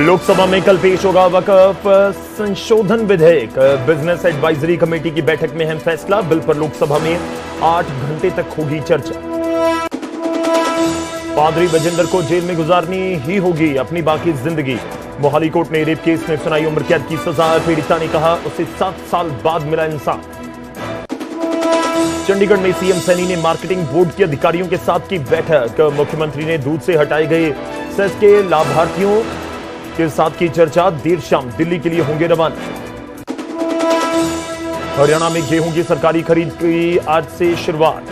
लोकसभा में कल पेश होगा वक्फ संशोधन विधेयक। बिजनेस एडवाइजरी कमेटी की बैठक में अहम फैसला। बिल पर लोकसभा में 8 घंटे तक होगी चर्चा। पादरी बजेंद्र को जेल में गुजारनी ही होगी अपनी बाकी जिंदगी। मोहाली कोर्ट ने रेप केस में सुनाई उम्र कैद की सजा। पीड़िता ने कहा उसे 7 साल बाद मिला इंसाफ। चंडीगढ़ में सीएम सैनी ने मार्केटिंग बोर्ड के अधिकारियों के साथ की बैठक। मुख्यमंत्री ने दूध से हटाए गए सेस के लाभार्थियों के साथ की चर्चा। देर शाम दिल्ली के लिए होंगे रवाना। हरियाणा में गेहूं की सरकारी खरीद की आज से शुरुआत।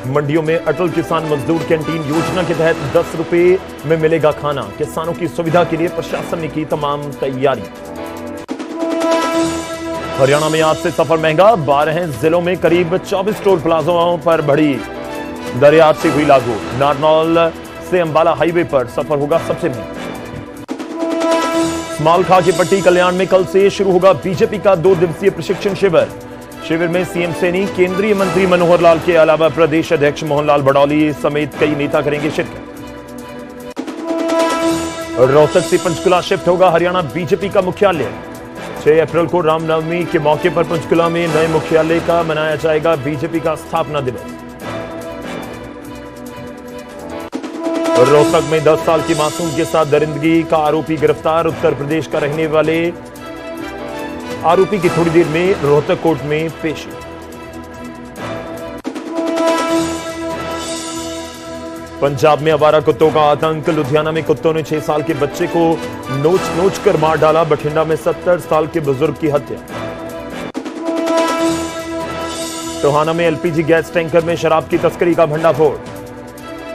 मंडियों में अटल किसान मजदूर कैंटीन योजना के तहत 10 रुपए में मिलेगा खाना। किसानों की सुविधा के लिए प्रशासन ने की तमाम तैयारी। हरियाणा में आज से सफर महंगा। 12 जिलों में करीब 24 टोल प्लाजाओं पर बढ़ी दरें आज से हुई लागू। नारनौल से अंबाला हाईवे पर सफर होगा सबसे महंगा। मालखा की पट्टी कल्याण में कल से शुरू होगा बीजेपी का 2 दिवसीय प्रशिक्षण शिविर। शिविर में सीएम सैनी, केंद्रीय मंत्री मनोहर लाल के अलावा प्रदेश अध्यक्ष मोहनलाल बडौली समेत कई नेता करेंगे शिरकत। रोहतक से पंचकुला शिफ्ट होगा हरियाणा बीजेपी का मुख्यालय। 6 अप्रैल को रामनवमी के मौके पर पंचकुला में नए मुख्यालय का मनाया जाएगा बीजेपी का स्थापना दिवस। रोहतक में 10 साल की मासूम के साथ दरिंदगी का आरोपी गिरफ्तार। उत्तर प्रदेश का रहने वाले आरोपी की थोड़ी देर में रोहतक कोर्ट में पेशी। पंजाब में आवारा कुत्तों का आतंक। लुधियाना में कुत्तों ने 6 साल के बच्चे को नोच नोच कर मार डाला। बठिंडा में 70 साल के बुजुर्ग की हत्या। टोहाना में एलपीजी गैस टैंकर में शराब की तस्करी का भंडाफोड़।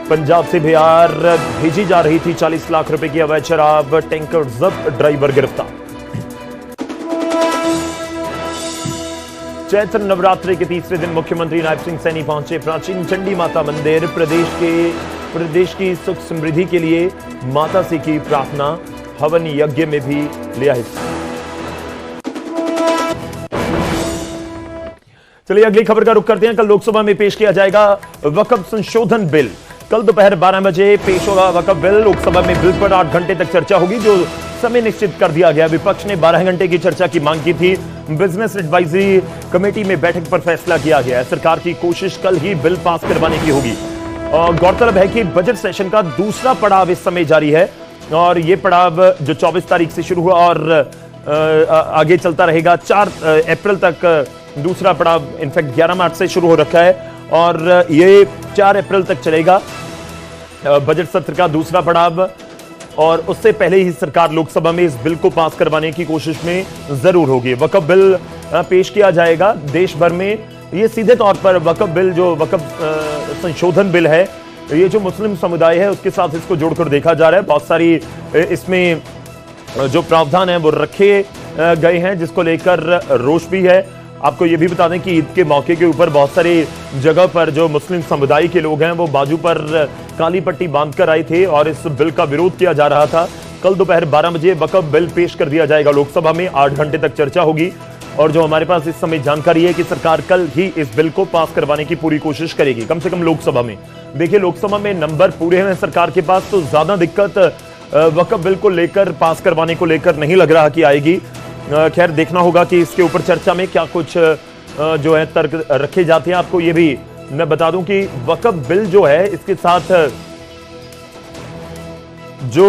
पंजाब से बिहार भेजी जा रही थी 40 लाख रुपए की अवैध शराब। टैंकर जब्त, ड्राइवर गिरफ्तार। चैत्र नवरात्रि के तीसरे दिन मुख्यमंत्री नायब सिंह सैनी पहुंचे प्राचीन चंडी माता मंदिर। प्रदेश की सुख समृद्धि के लिए माता से की प्रार्थना। हवन यज्ञ में भी लिया हिस्सा। चलिए अगली खबर का रुख करते हैं। कल लोकसभा में पेश किया जाएगा वक्फ संशोधन बिल। कल दोपहर 12 बजे पेश होगा वक्फ बिल। लोकसभा में बिल पर 8 घंटे तक चर्चा होगी, जो समय निश्चित कर दिया गया। विपक्ष ने 12 घंटे की चर्चा की मांग की थी। बिजनेस एडवाइजरी कमेटी में बैठक पर फैसला किया गया है। सरकार की कोशिश कल ही बिल पास करवाने की होगी। गौरतलब है कि बजट सेशन का दूसरा पड़ाव इस समय जारी है और यह पड़ाव जो 24 तारीख से शुरू हुआ और आगे चलता रहेगा 4 अप्रैल तक। दूसरा पड़ाव इनफैक्ट 11 मार्च से शुरू हो रखा है और ये 4 अप्रैल तक चलेगा बजट सत्र का दूसरा पड़ाव। और उससे पहले ही सरकार लोकसभा में इस बिल को पास करवाने की कोशिश में जरूर होगी। वक्फ बिल पेश किया जाएगा देश भर में। ये सीधे तौर पर वक्फ बिल जो वक्फ संशोधन बिल है, ये जो मुस्लिम समुदाय है उसके साथ इसको जोड़कर देखा जा रहा है। बहुत सारी इसमें जो प्रावधान है वो रखे गए हैं, जिसको लेकर रोष भी है। आपको ये भी बता दें कि ईद के मौके के ऊपर बहुत सारी जगह पर जो मुस्लिम समुदाय के लोग हैं वो बाजू पर काली पट्टी बांधकर आए थे और इस बिल का विरोध किया जा रहा था। कल दोपहर 12 बजे वक्फ बिल पेश कर दिया जाएगा लोकसभा में। 8 घंटे तक चर्चा होगी और जो हमारे पास इस समय जानकारी है कि सरकार कल ही इस बिल को पास करवाने की पूरी कोशिश करेगी, कम से कम लोकसभा में। देखिए लोकसभा में नंबर पूरे हैं सरकार के पास, तो ज्यादा दिक्कत वक्फ बिल को लेकर, पास करवाने को लेकर नहीं लग रहा कि आएगी। खैर देखना होगा कि इसके ऊपर चर्चा में क्या कुछ जो है तर्क रखे जाते हैं। आपको ये भी मैं बता दूं कि वक्फ बिल जो है इसके साथ जो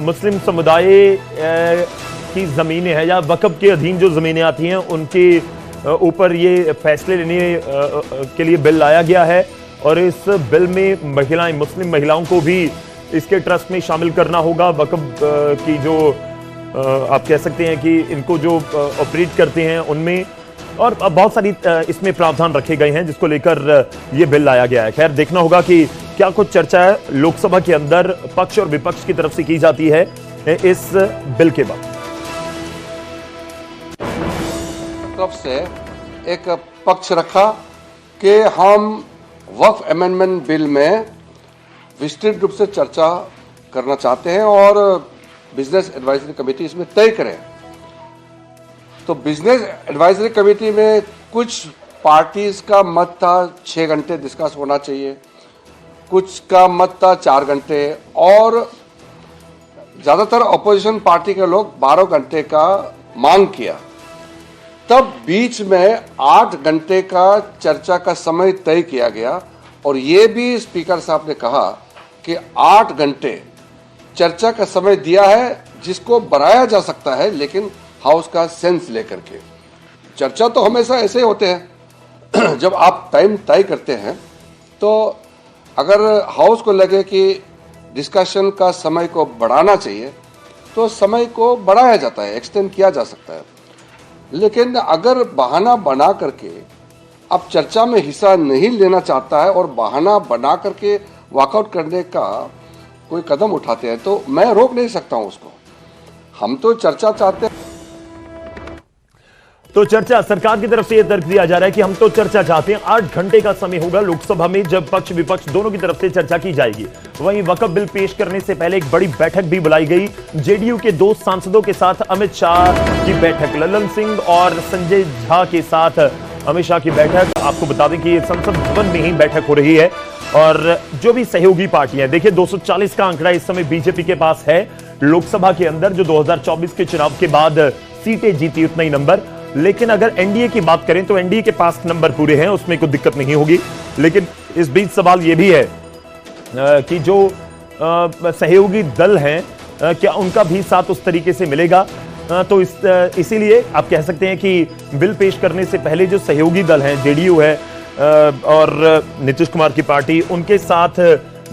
मुस्लिम समुदाय की जमीनें हैं या वक्फ के अधीन जो जमीनें आती हैं उनके ऊपर ये फैसले लेने के लिए बिल लाया गया है। और इस बिल में महिलाएं, मुस्लिम महिलाओं को भी इसके ट्रस्ट में शामिल करना होगा। वक्फ की जो आप कह सकते हैं कि इनको जो ऑपरेट करते हैं उनमें, और बहुत सारी इसमें प्रावधान रखे गए हैं जिसको लेकर ये बिल लाया गया है। खैर देखना होगा कि क्या कुछ चर्चा है लोकसभा के अंदर पक्ष और विपक्ष की तरफ से की जाती है इस बिल के बाद। तरफ से एक पक्ष रखा कि हम वक्फ अमेंडमेंट बिल में विस्तृत रूप से चर्चा करना चाहते हैं और बिजनेस एडवाइजरी कमेटी इसमें तय करें। तो बिजनेस एडवाइजरी कमेटी में कुछ पार्टीज का मत था 6 घंटे डिस्कस होना चाहिए, कुछ का मत था 4 घंटे, और ज़्यादातर अपोजिशन पार्टी के लोग 12 घंटे का मांग किया, तब बीच में 8 घंटे का चर्चा का समय तय किया गया और ये भी स्पीकर साहब ने कहा कि 8 घंटे चर्चा का समय दिया है जिसको बढ़ाया जा सकता है, लेकिन हाउस का सेंस लेकर के। चर्चा तो हमेशा ऐसे होते हैं जब आप टाइम तय करते हैं तो अगर हाउस को लगे कि डिस्कशन का समय को बढ़ाना चाहिए तो समय को बढ़ाया जाता है, एक्सटेंड किया जा सकता है। लेकिन अगर बहाना बना करके अब चर्चा में हिस्सा नहीं लेना चाहता है और बहाना बना करके वॉकआउट करने का कोई कदम उठाते हैं तो मैं रोक नहीं सकता हूं उसको। हम तो चर्चा चाहते हैं। तो चर्चा, सरकार की तरफ से यह तर्क दिया जा रहा है कि हम तो चर्चा चाहते हैं। 8 घंटे का समय होगा लोकसभा में जब पक्ष विपक्ष दोनों की तरफ से चर्चा की जाएगी। वहीं वक्फ बिल पेश करने से पहले एक बड़ी बैठक भी बुलाई गई। जेडीयू के 2 सांसदों के साथ अमित शाह की बैठक, ललन सिंह और संजय झा के साथ अमित शाह की बैठक। आपको बता दें कि संसद भवन में ही बैठक हो रही है और जो भी सहयोगी पार्टियां, देखिए 240 का आंकड़ा इस समय बीजेपी के पास है लोकसभा के अंदर, जो 2024 के चुनाव के बाद सीटें जीती उतना ही नंबर। लेकिन अगर एनडीए की बात करें तो एनडीए के पास नंबर पूरे हैं, उसमें कोई दिक्कत नहीं होगी। लेकिन इस बीच सवाल यह भी है कि जो सहयोगी दल हैं क्या उनका भी साथ उस तरीके से मिलेगा। तो इसीलिए आप कह सकते हैं कि बिल पेश करने से पहले जो सहयोगी दल हैं, जेडीयू है और नीतीश कुमार की पार्टी, उनके साथ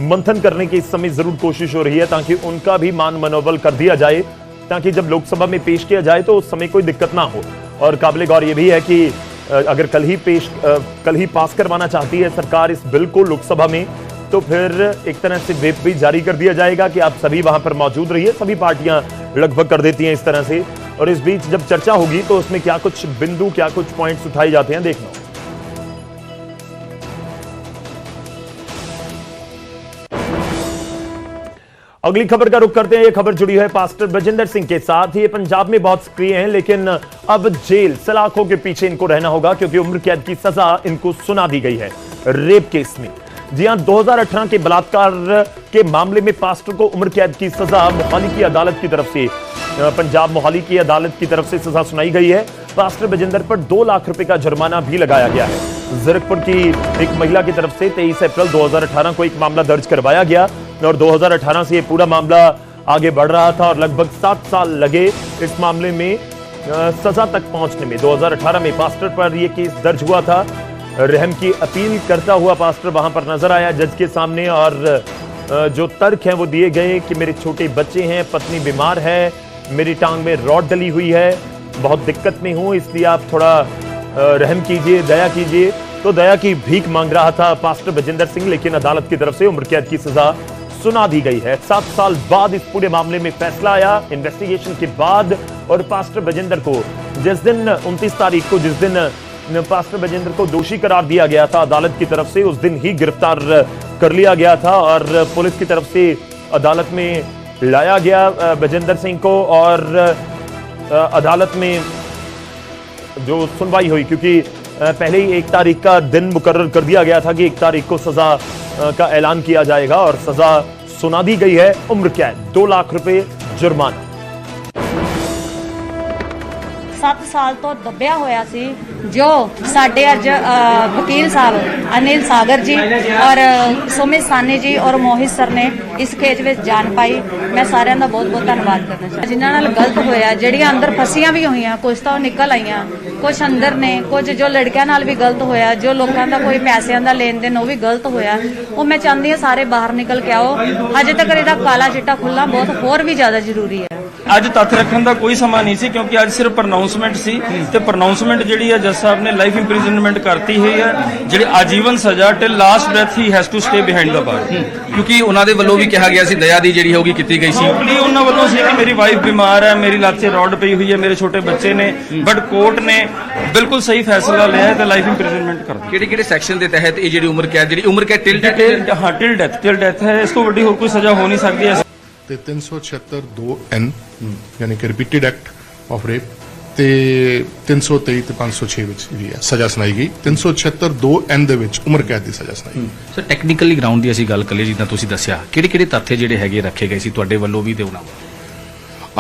मंथन करने की इस समय जरूर कोशिश हो रही है ताकि उनका भी मान मनोबल कर दिया जाए, ताकि जब लोकसभा में पेश किया जाए तो उस समय कोई दिक्कत ना हो। और काबिल गौर यह भी है कि अगर कल ही पास करवाना चाहती है सरकार इस बिल को लोकसभा में, तो फिर एक तरह से व्हिप भी जारी कर दिया जाएगा कि आप सभी वहां पर मौजूद रहिए। सभी पार्टियां लगभग कर देती हैं इस तरह से। और इस बीच जब चर्चा होगी तो उसमें क्या कुछ बिंदु, क्या कुछ पॉइंट्स उठाए जाते हैं, देखना। अगली खबर का रुख करते हैं। यह खबर जुड़ी है पास्टर बजिंदर सिंह के साथ। ये पंजाब में बहुत सक्रिय हैं, लेकिन अब जेल सलाखों के पीछे इनको रहना होगा क्योंकि उम्र कैद की सजा इनको सुना दी गई है रेप केस में। जी हां, 2018 के बलात्कार के मामले में पास्टर को उम्र कैद की सजा मोहाली की अदालत की तरफ से, पंजाब मोहाली की अदालत की तरफ से सजा सुनाई गई है। पास्टर बजिंदर पर 2 लाख रुपए का जुर्माना भी लगाया गया है। जीरकपुर की एक महिला की तरफ से 23 अप्रैल 2018 को एक मामला दर्ज करवाया गया और 2018 से ये पूरा मामला आगे बढ़ रहा था और लगभग 7 साल लगे इस मामले में सजा तक पहुंचने में। 2018 में पास्टर पर यह केस दर्ज हुआ था। रहम की अपील करता हुआ पास्टर वहां पर नजर आया जज के सामने और जो तर्क हैं वो दिए गए कि मेरे छोटे बच्चे हैं, पत्नी बीमार है, मेरी टांग में रॉड डली हुई है, बहुत दिक्कत में हूं, इसलिए आप थोड़ा रहम कीजिए, दया कीजिए। तो दया की भीख मांग रहा था पास्टर बजिंदर सिंह, लेकिन अदालत की तरफ से उम्र कैद की सजा सुना दी गई है। 7 साल बाद इस पूरे मामले में फैसला आया इन्वेस्टिगेशन के बाद। और पास्टर बजिंदर को जिस दिन 29 तारीख को, जिस दिन पास्टर बजिंदर को दोषी करार दिया गया था अदालत की तरफ से, उस दिन ही गिरफ्तार कर लिया गया था और पुलिस की तरफ से अदालत में लाया गया बजिंदर सिंह को। और अदालत में जो सुनवाई हुई, क्योंकि पहले ही 1 तारीख का दिन मुकर्रर कर दिया गया था कि 1 तारीख को सजा का ऐलान किया जाएगा और सजा सुना दी गई है उम्र कैद, 2 लाख रुपए जुर्माना। 7 ਸਾਲ ਤੋਂ ਦੱਬਿਆ ਹੋਇਆ ਸੀ ਜੋ ਸਾਡੇ ਅੱਜ ਵਕੀਲ ਸਾਹਿਬ ਅਨਿਲ ਸਾਗਰ ਜੀ ਔਰ ਸੁਮਿਤ ਸਾਨੀ ਜੀ ਔਰ ਮੋਹਿਤ ਸਰ ਨੇ ਇਸ ਕੇਸ ਵਿੱਚ ਜਾਨ ਪਾਈ। ਮੈਂ ਸਾਰਿਆਂ ਦਾ ਬਹੁਤ ਬਹੁਤ ਧੰਨਵਾਦ ਕਰਨਾ ਚਾਹੁੰਦਾ ਜਿਨ੍ਹਾਂ ਨਾਲ ਗਲਤ ਹੋਇਆ, ਜਿਹੜੀਆਂ ਅੰਦਰ ਫਸੀਆਂ ਵੀ ਹੋਈਆਂ, ਕੁਝ ਤਾਂ ਨਿਕਲ ਆਈਆਂ, ਕੁਝ ਅੰਦਰ ਨੇ, ਕੁਝ ਜੋ ਲੜਕਿਆਂ ਨਾਲ ਵੀ ਗਲਤ ਹੋਇਆ, ਜੋ ਲੋਕਾਂ ਦਾ ਕੋਈ ਪੈਸਿਆਂ ਦਾ ਲੈਣ ਦੇਣ ਉਹ ਵੀ ਗਲਤ ਹੋਇਆ। ਉਹ ਮੈਂ ਚਾਹੁੰਦੀ ਹਾਂ ਸਾਰੇ ਬਾਹਰ ਨਿਕਲ ਕੇ ਆਓ। ਅਜੇ ਤੱਕ ਇਹਦਾ ਕਾਲਾ ਚਿੱਟਾ ਖੁੱਲ੍ਹਣਾ ਬਹੁਤ ਹੋਰ ਵੀ ਜ਼ਿਆਦਾ ਜ਼ਰੂਰੀ ਹੈ। ਅੱਜ ਤੱਥ ਰੱਖਣ ਦਾ ਕੋਈ ਸਮਾਂ ਨਹੀਂ ਸੀ ਕਿਉਂਕਿ ਅੱਜ ਸਿਰਫ ਪ੍ਰਨਾਉਂਸਮੈਂਟ ਸੀ ਤੇ ਪ੍ਰਨਾਉਂਸਮੈਂਟ ਜਿਹੜੀ ਹੈ ਜੱਜ ਸਾਹਿਬ ਨੇ ਲਾਈਫ ਇੰਪ੍ਰਿਜ਼ਨਮੈਂਟ ਕਰਤੀ ਹੋਈ ਹੈ, ਜਿਹੜੀ ਆਜੀਵਨ ਸਜ਼ਾ till last breath he has to stay behind the bar. ਕਿਉਂਕਿ ਉਹਨਾਂ ਦੇ ਵੱਲੋਂ ਵੀ ਕਿਹਾ ਗਿਆ ਸੀ ਦਇਆ ਦੀ ਜਿਹੜੀ ਹੋਗੀ ਕੀਤੀ ਗਈ ਸੀ। ਹੋਪਲੀ ਉਹਨਾਂ ਵੱਲੋਂ ਸੀ ਕਿ ਮੇਰੀ ਵਾਈਫ ਬਿਮਾਰ ਹੈ, ਮੇਰੀ ਲੱਤ 'ਚ ਰੋਡ ਪਈ ਹੋਈ ਹੈ, ਮੇਰੇ ਛੋਟੇ ਬੱਚੇ ਨੇ, ਬਟ ਕੋਰਟ ਨੇ ਬਿਲਕੁਲ ਸਹੀ ਫੈਸਲਾ ਲਿਆ ਹੈ ਤੇ ਲਾਈਫ ਇੰਪ੍ਰਿਜ਼ਨਮੈਂਟ ਕਰਤੀ। ਕਿਹੜੇ ਸੈਕਸ਼ਨ ਦੇ ਤਹਿਤ ਇਹ ਜਿਹੜੀ ਉਮਰ ਕੈਦ ਟਿਲ ਡੈਥ? ਹਾਂ, ਟਿਲ ਡੈਥ ਹੈ। ਇਸ ਤੋਂ ਵੱਡੀ ਹੋਰ ਕੋਈ ਸਜ਼ਾ ਹੋ ਨਹੀਂ ਸਕਦੀ ਹੈ। ਤੇ 376(2)(N ਯਾਨੀ ਕਿ ਰਿਪੀਟਡ ਐਕਟ ਆਫ ਰੇਪ ਤੇ 323 ਤੇ 506 ਵਿੱਚ ਵੀ ਹੈ ਸਜ਼ਾ ਸੁਣਾਈ ਗਈ। 376(2)(N ਦੇ ਵਿੱਚ ਉਮਰ ਕੈਦ ਦੀ ਸਜ਼ਾ ਸੁਣਾਈ ਗਈ। ਸਰ ਟੈਕਨੀਕਲੀ ਗਰਾਊਂਡ ਦੀ ਅਸੀਂ ਗੱਲ ਕਰੀਏ, ਜਿੱਦਾਂ ਤੁਸੀਂ ਦੱਸਿਆ ਕਿਹੜੇ ਤੱਥ ਜਿਹੜੇ ਹੈਗੇ ਰੱਖੇ ਗਏ ਸੀ ਤੁਹਾਡੇ ਵੱਲੋਂ ਵੀ ਤੇ ਉਹਨਾਂ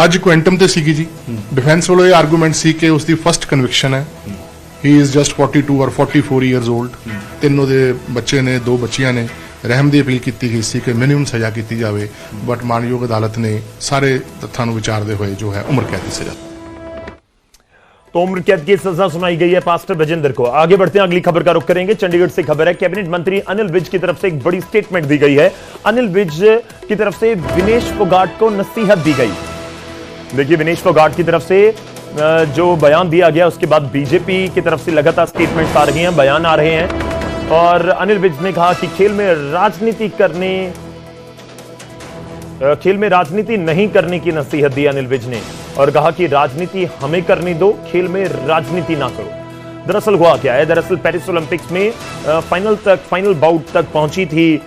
ਅੱਜ ਕੁਐਂਟਮ ਤੇ ਸੀਗੀ ਜੀ ਡਿਫੈਂਸ ਵੱਲੋਂ ਇਹ ਆਰਗੂਮੈਂਟ ਸੀ ਕਿ ਉਸ ਦੀ ਫਸਟ ਕਨਵਿਕਸ਼ਨ ਹੈ ਹੀ ਇਜ਼ ਜਸਟ 42 ਔਰ 44 ਇਅਰਸ 올ਡ ਤਿੰਨੋਂ ਦੇ ਬੱਚੇ ਨੇ ਦੋ ਬੱਚੀਆਂ ਨੇ ਰਹਿਮ ਦੀ ਅਪੀਲ ਕੀਤੀ ਗਈ ਸੀ ਕਿ ਮਿਨੀਮਮ ਸਜ਼ਾ ਕੀਤੀ ਜਾਵੇ ਬਟ ਮਾਨਯੋਗ ਅਦਾਲਤ ਨੇ ਸਾਰੇ ਤੱਥਾਂ ਨੂੰ ਵਿਚਾਰਦੇ ਹੋਏ ਜੋ ਹੈ ਉਮਰ ਕੈਦ ਦੀ ਸਜ਼ਾ तो उम्र कैद की सजा सुनाई गई है पास्टर बजेंद्र को। आगे बढ़ते हैं, अगली खबर का रुख करेंगे। चंडीगढ़ से खबर है, कैबिनेट मंत्री अनिल विज की तरफ से एक बड़ी स्टेटमेंट दी गई है। अनिल विज की तरफ से विनेश फोगाट को नसीहत दी गई। देखिए, विनेश फोगाट की तरफ से जो बयान दिया गया उसके बाद बीजेपी की तरफ से लगातार स्टेटमेंट्स आ रही हैं, बयान आ रहे हैं और अनिल विज ने कहा कि खेल में राजनीति नहीं करने की नसीहत दी अनिल विज ने और कहा कि राजनीति हमें करने दो, खेल में राजनीति ना करो। दरअसल हुआ क्या है, दरअसल पेरिस ओलंपिक्स में फाइनल बाउट तक पहुंची थी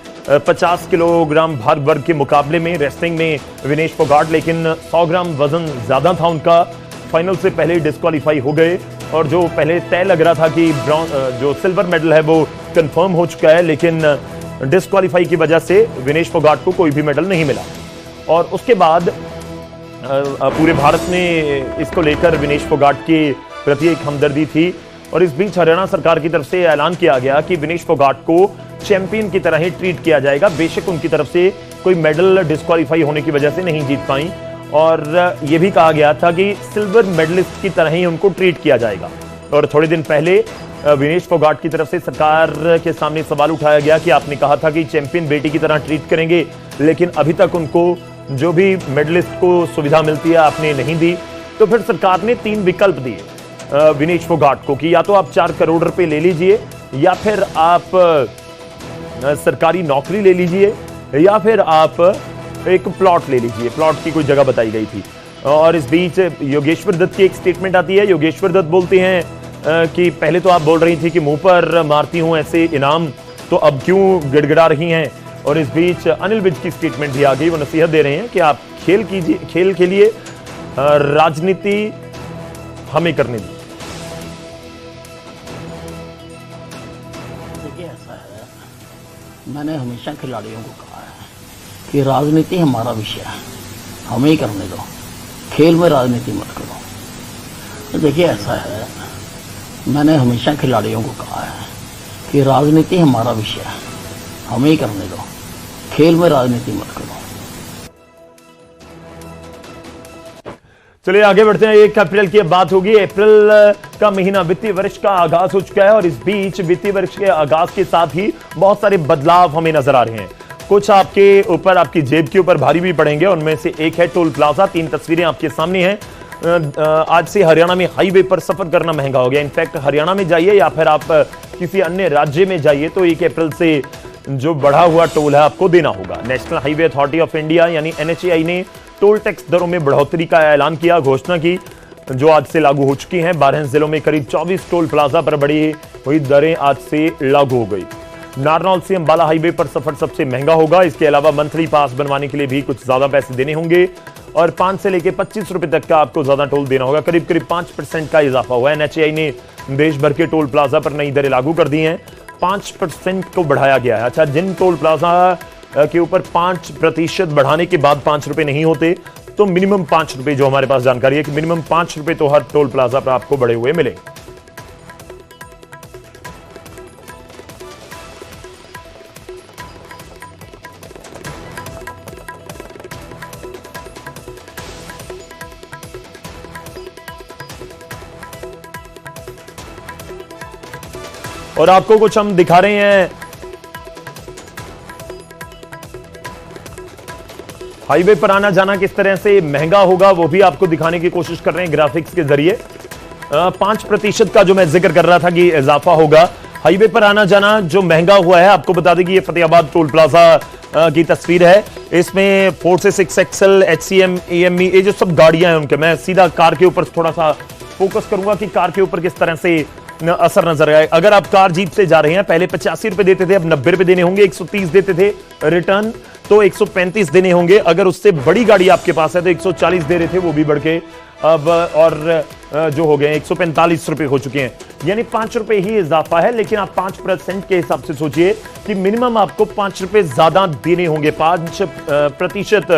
50 किलोग्राम भार वर्ग के मुकाबले में रेसलिंग में विनेश फोगाट, लेकिन 100 ग्राम वजन ज्यादा था उनका। फाइनल से पहले डिस्क्वालीफाई हो गए और जो पहले तय लग रहा था कि जो सिल्वर मेडल है वो कंफर्म हो चुका है, लेकिन डिस्क्वालीफाई की वजह से विनेश फोगाट को कोई भी मेडल नहीं मिला। और उसके बाद पूरे भारत में इसको लेकर विनेश फोगाट के प्रति एक हमदर्दी थी और इस बीच हरियाणा सरकार की तरफ से ऐलान किया गया कि विनेश फोगाट को चैंपियन की तरह ही ट्रीट किया जाएगा। बेशक उनकी तरफ से कोई मेडल डिस्क्वालीफाई होने की वजह से नहीं जीत पाई और यह भी कहा गया था कि सिल्वर मेडलिस्ट की तरह ही उनको ट्रीट किया जाएगा। और थोड़े दिन पहले विनेश फोगाट की तरफ से सरकार के सामने सवाल उठाया गया कि आपने कहा था कि चैंपियन बेटी की तरह ट्रीट करेंगे, लेकिन अभी तक उनको जो भी मेडलिस्ट को सुविधा मिलती है आपने नहीं दी। तो फिर सरकार ने 3 विकल्प दिए विनेश फोगाट को कि या तो आप 4 करोड़ रुपए ले लीजिए, या फिर आप सरकारी नौकरी ले लीजिए, या फिर आप एक प्लॉट ले लीजिए। प्लॉट की कोई जगह बताई गई थी। और इस बीच योगेश्वर दत्त की एक स्टेटमेंट आती है। योगेश्वर दत्त बोलते हैं कि पहले तो आप बोल रही थी कि मुंह पर मारती हूं ऐसे इनाम, तो अब क्यों गिड़गिड़ा रही हैं। और इस बीच अनिल विज की स्टेटमेंट भी आ गई। वो नसीहत दे रहे हैं कि आप खेल कीजिए, खेल के लिए राजनीति हमें करने दी। देखिए, ऐसा है, मैंने हमेशा खिलाड़ियों को कहा है कि राजनीति हमारा विषय है, हमें ही करने दो, खेल में राजनीति मत करो। तो देखिए, ऐसा है, मैंने हमेशा खिलाड़ियों को कहा है कि राजनीति हमारा विषय है, हमें ही करने दो, खेल में राजनीति मत करो। चलिए आगे बढ़ते हैं। 1 अप्रैल की अब बात होगी। अप्रैल का महीना वित्तीय वर्ष का आगाज हो चुका है और इस बीच वित्तीय वर्ष के आगाज के साथ ही बहुत सारे बदलाव हमें नजर आ रहे हैं। कुछ आपके ऊपर, आपकी जेब के ऊपर भारी भी पड़ेंगे। उनमें से एक है टोल प्लाजा। 3 तस्वीरें आपके सामने हैं। आज से हरियाणा में हाईवे पर सफर करना महंगा हो गया। इनफैक्ट हरियाणा में जाइए या फिर आप किसी अन्य राज्य में जाइए तो 1 अप्रैल से जो बढ़ा हुआ टोल है आपको देना होगा। National highway authority of India यानी NHAI ने टोल टैक्स दरों में बढ़ोतरी का ऐलान किया, घोषणा की, जो आज से लागू हो चुकी हैं। 12 जिलों में करीब 24 टोल प्लाजा पर बढ़ी हुई दरें आज से लागू हो गई। नारनौल से अंबाला हाईवे पर सफर सबसे महंगा होगा। इसके अलावा मंथली पास बनवाने के लिए भी कुछ ज्यादा पैसे देने होंगे और 5 से लेकर 25 रुपए तक का आपको ज्यादा टोल देना होगा। करीब 5% का इजाफा हुआ है। NHAI ने देश भर के टोल प्लाजा पर नई दरें लागू कर दी हैं। 5% को बढ़ाया गया है। अच्छा, जिन टोल प्लाजा के ऊपर 5% बढ़ाने के बाद 5 रुपए नहीं होते तो मिनिमम 5 रुपए, जो हमारे पास जानकारी है कि मिनिमम 5 रुपए तो हर टोल प्लाजा पर आपको बढ़े हुए मिलेंगे। और आपको कुछ हम दिखा रहे हैं हाईवे पर आना जाना किस तरह से महंगा होगा, वो भी आपको दिखाने की कोशिश कर रहे हैं ग्राफिक्स के जरिए। 5% का जो मैं जिक्र कर रहा था कि इजाफा होगा हाईवे पर आना जाना जो महंगा हुआ है। आपको बता दें कि ये फतेहाबाद टोल प्लाजा की तस्वीर है। इसमें 4 से 6 XL, HCM, AME, ये जो सब गाड़ियां हैं उनके, मैं सीधा कार के ऊपर थोड़ा सा फोकस करूंगा कि कार के ऊपर किस तरह से असर नजर आए। अगर आप कार जीप से जा रहे हैं, पहले 85 रुपए देते थे, अब 90 रुपए देने होंगे। 130 देते थे रिटर्न, तो 135 देने होंगे। अगर उससे बड़ी गाड़ी आपके पास है तो 140 दे रहे थे, वो भी बढ़ के अब और जो हो गए 145 रुपए हो चुके हैं। यानी 5 रुपए ही इजाफा है। लेकिन आप 5% के हिसाब से सोचिए कि मिनिमम आपको 5 रुपए ज्यादा देने होंगे। 5%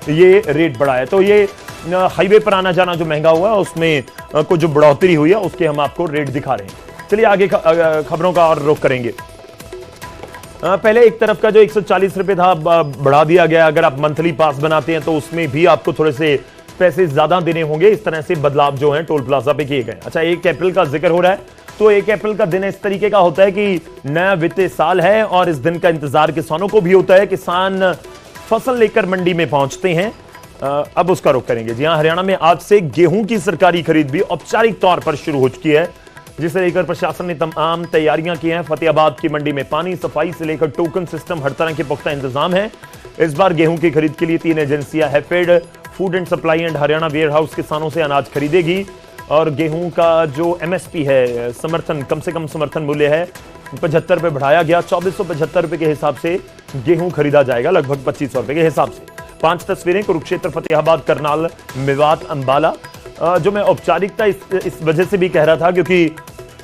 ये रेट बढ़ा है। तो ये हाईवे पर आना जाना जो महंगा हुआ है उसमें कुछ जो बढ़ोतरी हुई है उसके हम आपको रेट दिखा रहे हैं। चलिए आगे खबरों का और रुख करेंगे। पहले एक तरफ का जो 140 रुपए था बढ़ा दिया गया, अगर आप मंथली पास बनाते हैं तो उसमें भी आपको थोड़े से पैसे ज्यादा देने होंगे। इस तरह से बदलाव जो है टोल प्लाजा पे किए गए। अच्छा, 1 अप्रैल का जिक्र हो रहा है, तो 1 अप्रैल का दिन इस तरीके का होता है कि नया वित्तीय साल है और इस दिन का इंतजार किसानों को भी होता है। किसान फसल लेकर मंडी में पहुंचते हैं। अब उसका रुख करेंगे। जी हां, हरियाणा में आज से गेहूं की सरकारी खरीद भी औपचारिक तौर पर शुरू हो चुकी है, जिसे लेकर प्रशासन ने तमाम तैयारियां की हैं। फतेहाबाद की मंडी में पानी, सफाई से लेकर टोकन सिस्टम, हर तरह के पुख्ता इंतजाम है। इस बार गेहूं की खरीद के लिए 3 एजेंसियां HAFED, food and supply and Haryana warehouse किसानों से अनाज खरीदेगी और गेहूं का जो एमएसपी है, समर्थन कम से कम समर्थन मूल्य है 75 रुपए बढ़ाया गया। 2475 रुपए के हिसाब से गेहूं खरीदा जाएगा, लगभग 2500 रुपए के हिसाब से। 5 तस्वीरें कुरुक्षेत्र, फतेहाबाद, करनाल, मेवात, अंबाला। जो मैं औपचारिकता इस वजह से भी कह रहा था क्योंकि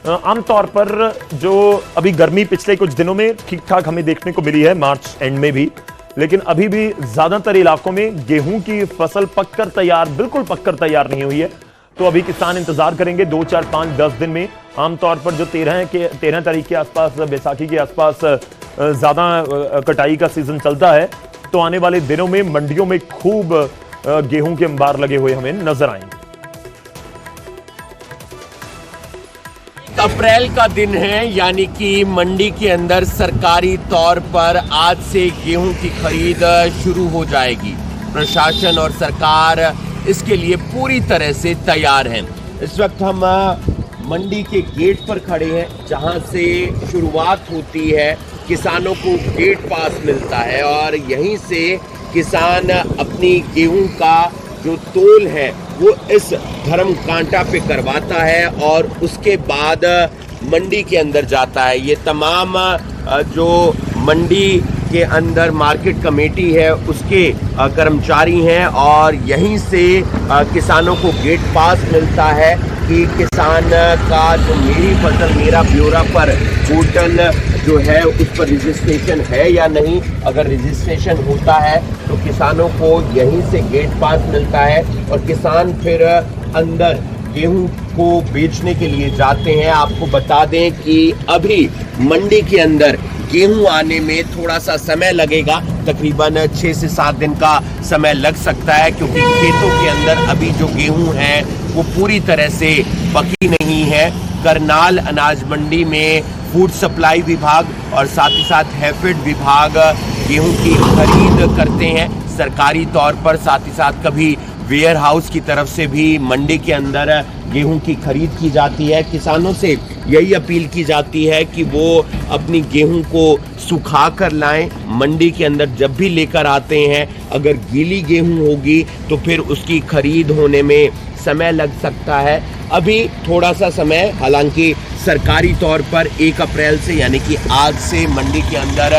आमतौर पर जो अभी गर्मी पिछले कुछ दिनों में ठीक ठाक हमें देखने को मिली है, मार्च एंड में भी, लेकिन अभी भी ज्यादातर इलाकों में गेहूं की फसल पककर तैयार, बिल्कुल पककर तैयार नहीं हुई है। तो अभी किसान इंतजार करेंगे 2, 4, 5, 10 दिन में। आमतौर पर जो 13 तारीख के आसपास, बैसाखी के आसपास ज्यादा कटाई का सीजन चलता है, तो आने वाले दिनों में मंडियों में खूब गेहूं के अंबार लगे हुए हमें नजर आएंगे। अप्रैल का दिन है, यानी कि मंडी के अंदर सरकारी तौर पर आज से गेहूं की खरीद शुरू हो जाएगी। प्रशासन और सरकार इसके लिए पूरी तरह से तैयार हैं। इस वक्त हम मंडी के गेट पर खड़े हैं, जहां से शुरुआत होती है। किसानों को गेट पास मिलता है और यहीं से किसान अपनी गेहूं का जो तोल है वो इस धर्म कांटा पे करवाता है और उसके बाद मंडी के अंदर जाता है। ये तमाम जो मंडी के अंदर मार्केट कमेटी है उसके कर्मचारी हैं और यहीं से किसानों को गेट पास मिलता है कि किसान का जो मेरी फसल मेरा ब्यौरा पर पोर्टल जो है उस पर रजिस्ट्रेशन है या नहीं। अगर रजिस्ट्रेशन होता है तो किसानों को यहीं से गेट पास मिलता है और किसान फिर अंदर गेहूं को बेचने के लिए जाते हैं। आपको बता दें कि अभी मंडी के अंदर गेहूं आने में थोड़ा सा समय लगेगा, तकरीबन 6 से 7 दिन का समय लग सकता है, क्योंकि खेतों के अंदर अभी जो गेहूं है वो पूरी तरह से पकी नहीं है। करनाल अनाज मंडी में फूड सप्लाई विभाग और साथ ही साथ हैफेड विभाग गेहूं की खरीद करते हैं सरकारी तौर पर। साथ ही साथ कभी वेयर हाउस की तरफ से भी मंडी के अंदर गेहूं की खरीद की जाती है। किसानों से यही अपील की जाती है कि वो अपनी गेहूं को सुखा कर लाएं। मंडी के अंदर जब भी लेकर आते हैं, अगर गीली गेहूं होगी तो फिर उसकी खरीद होने में समय लग सकता है। अभी थोड़ा सा समय, हालांकि सरकारी तौर पर 1 अप्रैल से यानी कि आज से मंडी के अंदर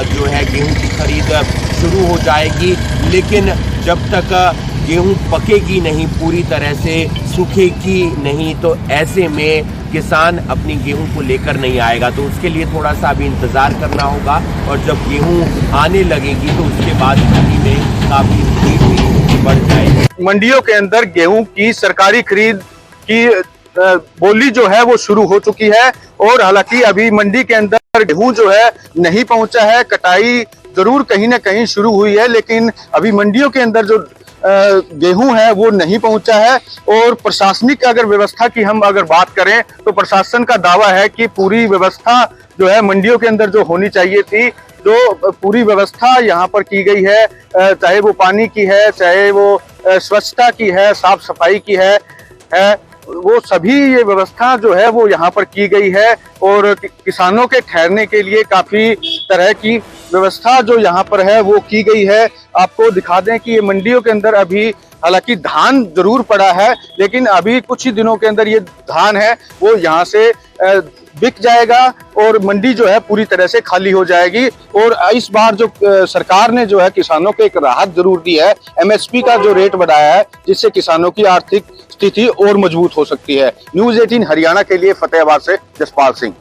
जो है गेहूं की खरीद शुरू हो जाएगी, लेकिन जब तक गेहूं पकेगी नहीं, पूरी तरह से सूखेगी नहीं, तो ऐसे में किसान अपनी गेहूं को लेकर नहीं आएगा। तो उसके लिए थोड़ा सा अभी इंतजार करना होगा और जब गेहूं आने लगेगी तो उसके बाद मंडी में काफी भीड़ भी बढ़ जाएगी। मंडियों के अंदर गेहूं की सरकारी खरीद की बोली जो है वो शुरू हो चुकी है और हालांकि अभी मंडी के अंदर गेहूं जो है नहीं पहुंचा है। कटाई जरूर कहीं ना कहीं शुरू हुई है, लेकिन अभी मंडियों के अंदर जो गेहूं है वो नहीं पहुंचा है। और प्रशासनिक अगर व्यवस्था की हम अगर बात करें तो प्रशासन का दावा है कि पूरी व्यवस्था जो है मंडियों के अंदर जो होनी चाहिए थी, जो पूरी व्यवस्था यहाँ पर की गई है, चाहे वो पानी की है, चाहे वो स्वच्छता की है, साफ सफाई की है, वो सभी ये व्यवस्था जो है वो यहाँ पर की गई है। और किसानों के ठहरने के लिए काफी तरह की व्यवस्था जो यहाँ पर है वो की गई है। आपको दिखा दें कि ये मंडियों के अंदर अभी हालांकि धान जरूर पड़ा है, लेकिन अभी कुछ ही दिनों के अंदर ये धान है वो यहाँ से बिक जाएगा और मंडी जो है पूरी तरह से खाली हो जाएगी। और इस बार जो सरकार ने जो है किसानों को एक राहत जरूर दी है, एमएसपी का जो रेट बढ़ाया है, जिससे किसानों की आर्थिक स्थिति और मजबूत हो सकती है। न्यूज़ 18 हरियाणा के लिए फतेहाबाद से जसपाल सिंह।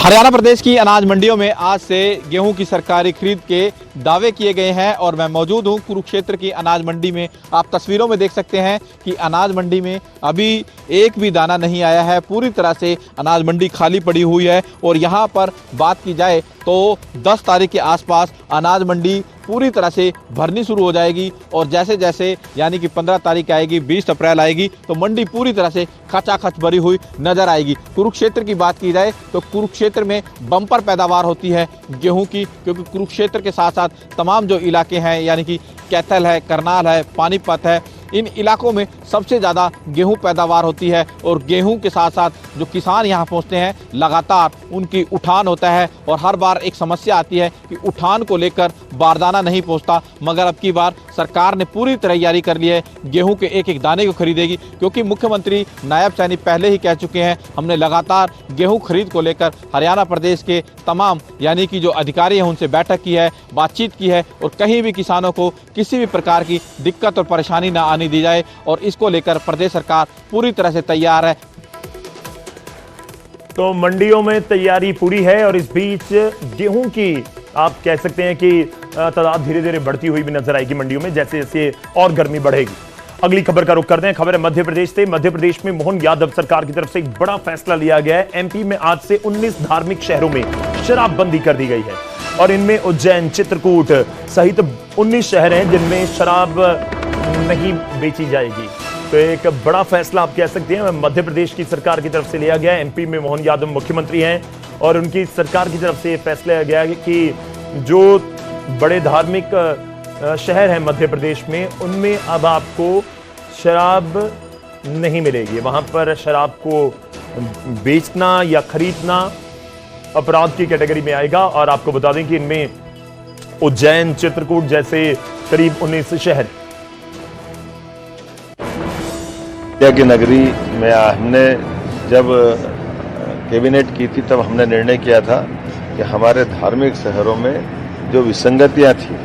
हरियाणा प्रदेश की अनाज मंडियों में आज से गेहूं की सरकारी खरीद के दावे किए गए हैं और मैं मौजूद हूं कुरुक्षेत्र की अनाज मंडी में। आप तस्वीरों में देख सकते हैं कि अनाज मंडी में अभी एक भी दाना नहीं आया है, पूरी तरह से अनाज मंडी खाली पड़ी हुई है। और यहां पर बात की जाए तो 10 तारीख के आसपास अनाज मंडी पूरी तरह से भरनी शुरू हो जाएगी और जैसे जैसे यानी कि 15 तारीख आएगी, 20 अप्रैल आएगी तो मंडी पूरी तरह से खचाखच भरी हुई नजर आएगी। कुरुक्षेत्र की बात की जाए तो कुरुक्षेत्र में बम्पर पैदावार होती है गेहूं की, क्योंकि कुरुक्षेत्र के साथ साथ तमाम जो इलाके हैं यानी कि कैथल है, करनाल है, पानीपत है, इन इलाकों में सबसे ज़्यादा गेहूं पैदावार होती है। और गेहूं के साथ साथ जो किसान यहां पहुंचते हैं लगातार उनकी उठान होता है और हर बार एक समस्या आती है कि उठान को लेकर बारदाना नहीं पहुंचता। मगर अब की बार सरकार ने पूरी तैयारी कर ली है, गेहूं के एक एक दाने को खरीदेगी, क्योंकि मुख्यमंत्री नायब सैनी पहले ही कह चुके हैं हमने लगातार गेहूं खरीद को लेकर हरियाणा प्रदेश के तमाम यानी कि जो अधिकारी हैं उनसे बैठक की है, बातचीत की है और कहीं भी किसानों को किसी भी प्रकार की दिक्कत और परेशानी ना आने दी जाए और इसको लेकर प्रदेश सरकार पूरी तरह से तैयार है। तो मंडियों में तैयारी पूरी है और इस बीच गेहूं की आप कह सकते हैं कि तादाद धीरे धीरे बढ़ती हुई भी नजर आएगी मंडियों में, जैसे जैसे और गर्मी बढ़ेगी। अगली खबर का रुख करते हैं। खबर है मध्य प्रदेश से। मध्य प्रदेश में मोहन यादव सरकार की तरफ से एक बड़ा फैसला लिया गया है। एमपी में आज से 19 धार्मिक शहरों में शराबबंदी कर दी गई है और इनमें उज्जैन, चित्रकूट सहित 19 शहर हैं जिनमें शराब नहीं बेची जाएगी। तो एक बड़ा फैसला आप कह सकते हैं मध्य प्रदेश की सरकार की तरफ से लिया गया है। एमपी में मोहन यादव मुख्यमंत्री हैं और उनकी सरकार की तरफ से यह फैसला लिया गया है कि जो बड़े धार्मिक शहर हैं मध्य प्रदेश में, उनमें अब आपको शराब नहीं मिलेगी। वहां पर शराब को बेचना या खरीदना अपराध की कैटेगरी में आएगा। और आपको बता दें कि इनमें उज्जैन, चित्रकूट जैसे करीब 19 शहर। की नगरी में हमने जब कैबिनेट की थी तब हमने निर्णय किया था कि हमारे धार्मिक शहरों में जो विसंगतियां थी,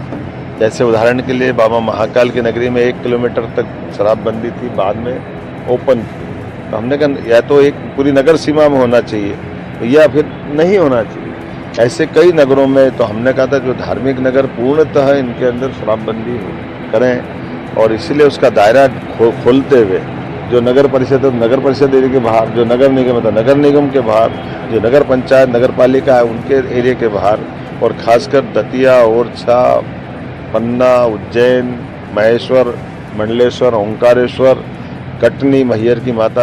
जैसे उदाहरण के लिए बाबा महाकाल की नगरी में 1 किलोमीटर तक शराबबंदी थी, बाद में ओपन थी। तो हमने कहा या तो एक पूरी नगर सीमा में होना चाहिए या फिर नहीं होना चाहिए। ऐसे कई नगरों में तो हमने कहा था जो धार्मिक नगर पूर्णतः इनके अंदर शराबबंदी करें और इसीलिए उसका दायरा खोलते हुए जो नगर परिषद है नगर परिषद एरिया के बाहर, जो नगर निगम है तो नगर निगम के बाहर, जो नगर पंचायत नगर पालिका है उनके एरिया के बाहर, और खासकर दतिया, ओरछा, पन्ना, उज्जैन, महेश्वर, मंडलेश्वर, ओंकारेश्वर, कटनी, मैहर की माता